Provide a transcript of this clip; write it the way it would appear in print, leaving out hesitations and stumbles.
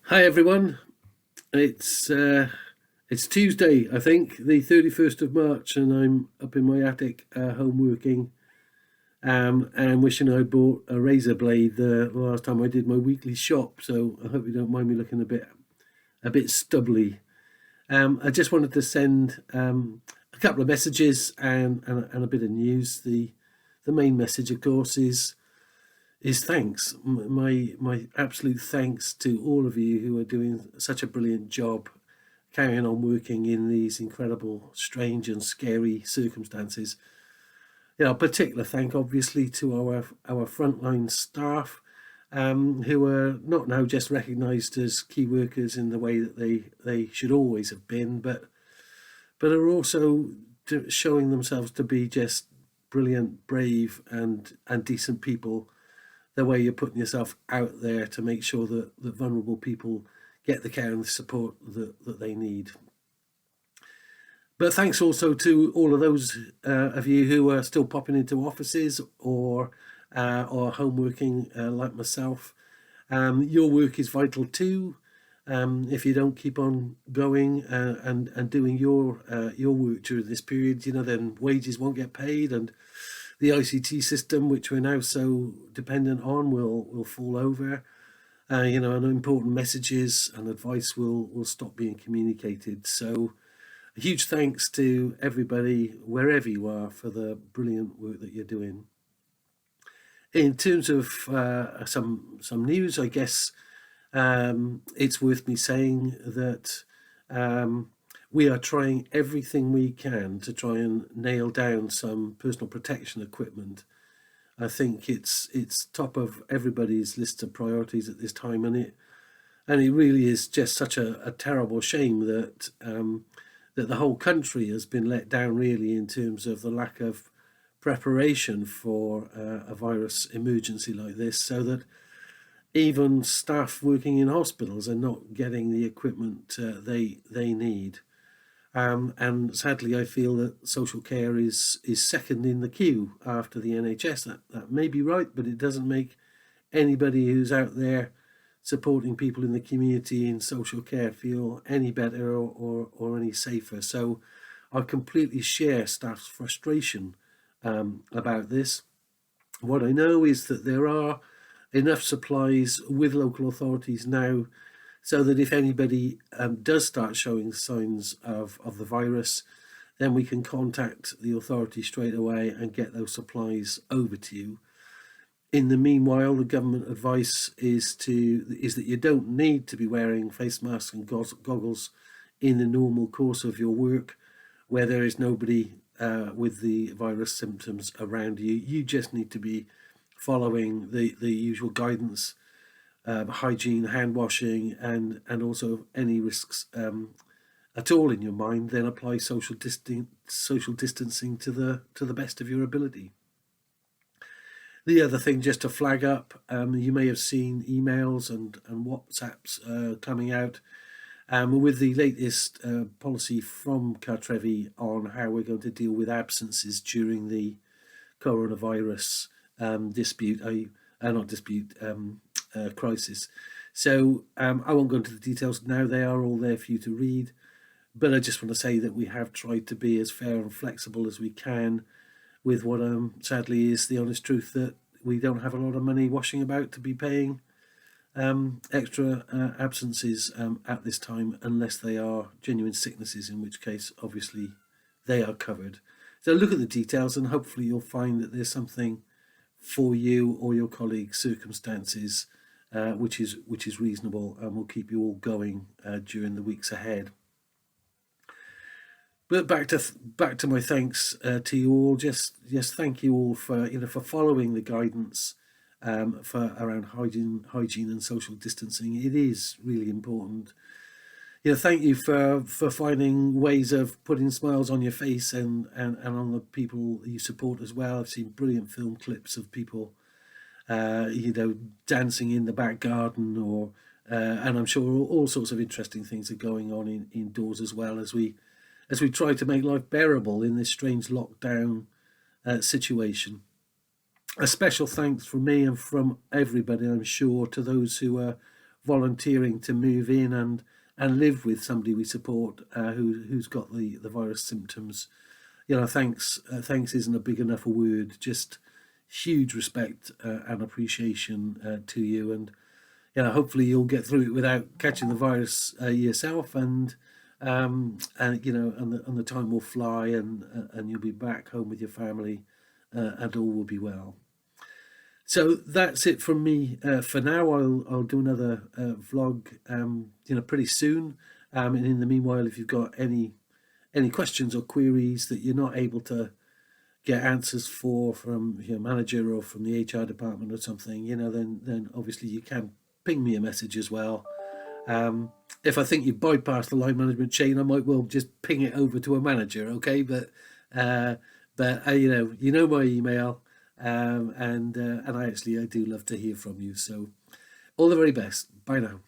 Hi everyone. It's it's Tuesday, I think, the 31st of March, and I'm up in my attic, home working, and wishing I bought a razor blade the last time I did my weekly shop. So I hope you don't mind me looking a bit stubbly. I just wanted to send a couple of messages and a bit of news. The main message, of course, is thanks. My absolute thanks to all of you who are doing such a brilliant job carrying on working in these incredible, strange and scary circumstances. A particular thank obviously to our frontline staff, who are not now just recognised as key workers in the way that they should always have been, but are also showing themselves to be just brilliant, brave and decent people, the way you're putting yourself out there to make sure that vulnerable people get the care and the support that they need. But thanks also to all of those of you who are still popping into offices or home working like myself. Your work is vital too. If you don't keep on going and doing your work during this period, then wages won't get paid, and the ICT system, which we're now so dependent on, will fall over. And important messages and advice will stop being communicated. So a huge thanks to everybody, wherever you are, for the brilliant work that you're doing. In terms of some news, I guess it's worth me saying that we are trying everything we can to try and nail down some personal protection equipment. I think it's top of everybody's list of priorities at this time, and it really is just such a terrible shame that the whole country has been let down, really, in terms of the lack of preparation for a virus emergency like this, so that even staff working in hospitals are not getting the equipment they need. And sadly, I feel that social care is second in the queue after the NHS. That may be right, but it doesn't make anybody who's out there supporting people in the community in social care feel any better or any safer. So I completely share staff's frustration about this. What I know is that there are enough supplies with local authorities now so that if anybody does start showing signs of the virus, then we can contact the authority straight away and get those supplies over to you. In the meanwhile, the government advice is that you don't need to be wearing face masks and goggles in the normal course of your work, where there is nobody with the virus symptoms around you. You just need to be following the usual guidance, hygiene, hand washing, and also any risks at all in your mind. Then apply social distancing to the best of your ability. The other thing, just to flag up, you may have seen emails and WhatsApps coming out with the latest policy from Cartrevi on how we're going to deal with absences during the coronavirus crisis. So I won't go into the details now. They are all there for you to read. But I just want to say that we have tried to be as fair and flexible as we can with what sadly is the honest truth, that we don't have a lot of money washing about to be paying extra absences at this time, unless they are genuine sicknesses, in which case obviously they are covered. So look at the details and hopefully you'll find that there's something for you or your colleagues' circumstances which is reasonable and will keep you all going during the weeks ahead. But back to my thanks to you all. Just thank you all for for following the guidance for around hygiene and social distancing. It is really important. Thank you for finding ways of putting smiles on your face and on the people you support as well. I've seen brilliant film clips of people, dancing in the back garden, or and I'm sure all sorts of interesting things are going on indoors as well, as we try to make life bearable in this strange lockdown situation. A special thanks from me and from everybody, I'm sure, to those who are volunteering to move in and live with somebody we support who's got the virus symptoms. Thanks isn't a big enough a word. Just huge respect and appreciation to you, and hopefully you'll get through it without catching the virus yourself, and the time will fly, and you'll be back home with your family, and all will be well. So that's it from me for now. I'll do another vlog, pretty soon. And in the meanwhile, if you've got any questions or queries that you're not able to get answers from your manager or from the HR department or something, then obviously you can ping me a message as well. If I think you bypassed the line management chain, I might well just ping it over to a manager. Okay, but you know my email, and I do love to hear from you. So all the very best. Bye now.